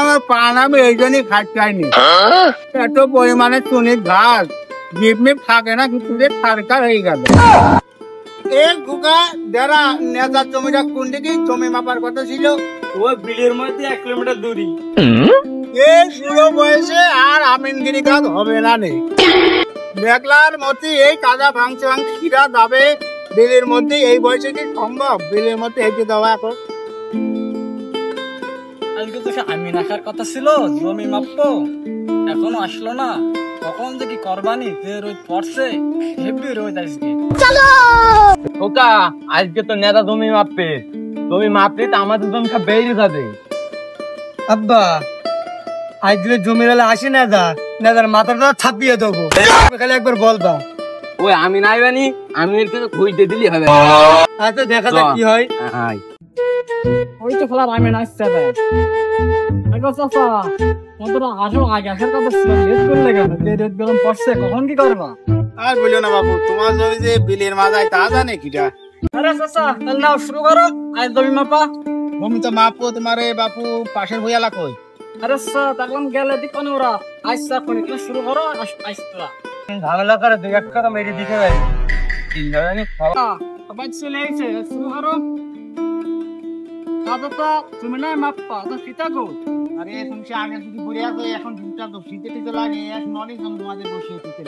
আমার পান আমি এই জন্যই খাচ্ছাইনি, এত পরিমাণে চুনির ঘাস জিপ মিপ থাকে না, কিন্তু সরকার হয়ে গেল। এই গুগা যারা নেতার জমিটা কোন দিকে জমি মাপার কথা ছিল, ওই বিলের মধ্যে 1 কিলোমিটার দূরই। এই বুড়ো বয়সে আর আমিনগিরি কাজ হবে না নে। দেখলার মধ্যে এই কাদা ভাঙছে কিরা যাবে বিলের মধ্যে, এই বয়সে কি সম্ভব বিলের মধ্যে হেঁটে দেওয়া? এখন আজকে তো আমিন আসার কথা ছিল জমি মাপতো, এখনো আসলো না। কখন যে কি করবানি, যে রোদ পড়ছে, হেভি রোদ আজকে। ওকা আজকে তো নেতা জমি মাপবে, জমি মাপলে তো আমাদের জমি সব বেরিয়ে যাবে। আব্বা আজকে জমির বেলা আসি নেদার মাথাটা ছাপিয়ে দেবো, খালি একবার বলবা। ওই আমি নাই বানি, আমি কিন্তু খুঁজতে দিলি হবে। আচ্ছা দেখা যাক কি হয়। ওই তো ফলার আমিন আসছে রে। আগে চাচা তোমরা আসো, আগে আসার কথা ছিল, লেট করলে কেন? যে রোদ গরম পড়ছে, কখন কি করবা? আর বলিও না বাবু, তোমার জমি যে বিলের মাথায় তা জানে কিটা। আরে চাচা তাহলে নাও শুরু করো, আজ জমি মাপা। জমি তো মাপো তোমার বাপু পাশের ভুইয়ালা কই। আরে স্যার তখন গেলে দিক ওরা আইসা কোন শুরু করো, আইসা ঝামেলা করে দুই এক কথা মেরে দিতে পারি। সবাই চলে আইছে, শুরু করো। দাদা তুমি নাই মাপা তো সীতা গো। আরে তুমি আগে যদি ঘুরে আসো, এখন দুটা তো শীতে টিতে লাগে, এখন অনেক জমি তোমাদের বসিয়ে দিতে।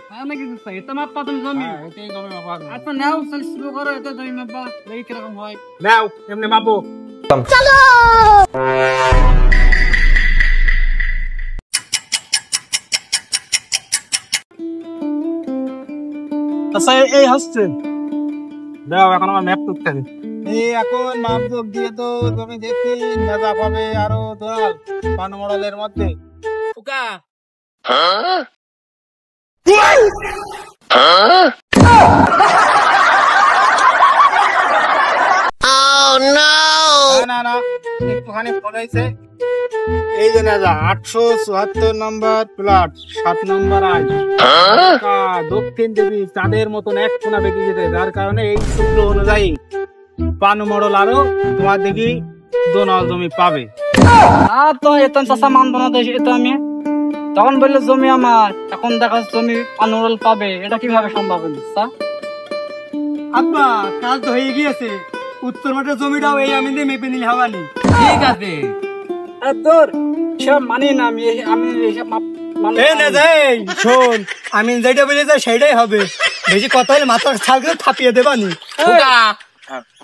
হ্যাঁ নাকি এটা মাপা তুমি জমি? এটাই জমি মাপা। আচ্ছা নাও শুরু করো, এটা জমি মাপা দেখি কিরকম হয়। নাও এমনি মাপো। চলো আচ্ছা এই হচ্ছে দাও, এখন আমার ম্যাপ করতে হবে। এই এখন মাপ যোগ দিয়ে তো তুমি দেখি নেতা পাবে আরো দল পান মডেলের মধ্যে। ওকা না না একটুখানি ফোন হয়েছে। এই যে নেতা 874 নম্বর প্লট 7 নম্বর আজ দক্ষিণ দেবী চাঁদের মতন এক কোনা বেঁকে যেতে, যার কারণে এই সূত্র অনুযায়ী পান মডেল আরো তোমার দেখি দোনাল জমি পাবে। আর তো এতন চাষা মানবো না, এটা আমি তখন বললে জমি আমার, এখন দেখা জমি পানুরল পাবে, এটা কিভাবে সম্ভব হচ্ছে? আব্বা কাজ তো হয়ে গিয়েছে, উত্তর মাঠের জমিটাও এই আমি দিয়ে মেপে নিলে হবানি। ঠিক আছে, তোর সব মানি না আমি, আমি শোন আমি যেটা বলেছে সেটাই হবে, বেশি কথা হলে মাথার ছালকে থাপিয়ে দেবানি।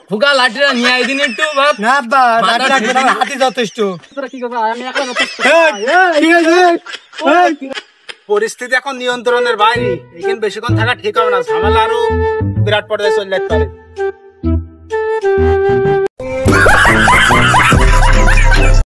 ফুকা লাঠিটা নিয়ে আই দিন একটু বাপ। না আব্বা হাতি যথেষ্ট। কি কথা, আমি এখন পরিস্থিতি এখন নিয়ন্ত্রণের বাইরে, এখানে বেশিক্ষণ থাকা ঠিক হবে না, ঝামেলা আরো বিরাট পর্যায়ে চলে যেতে পারে।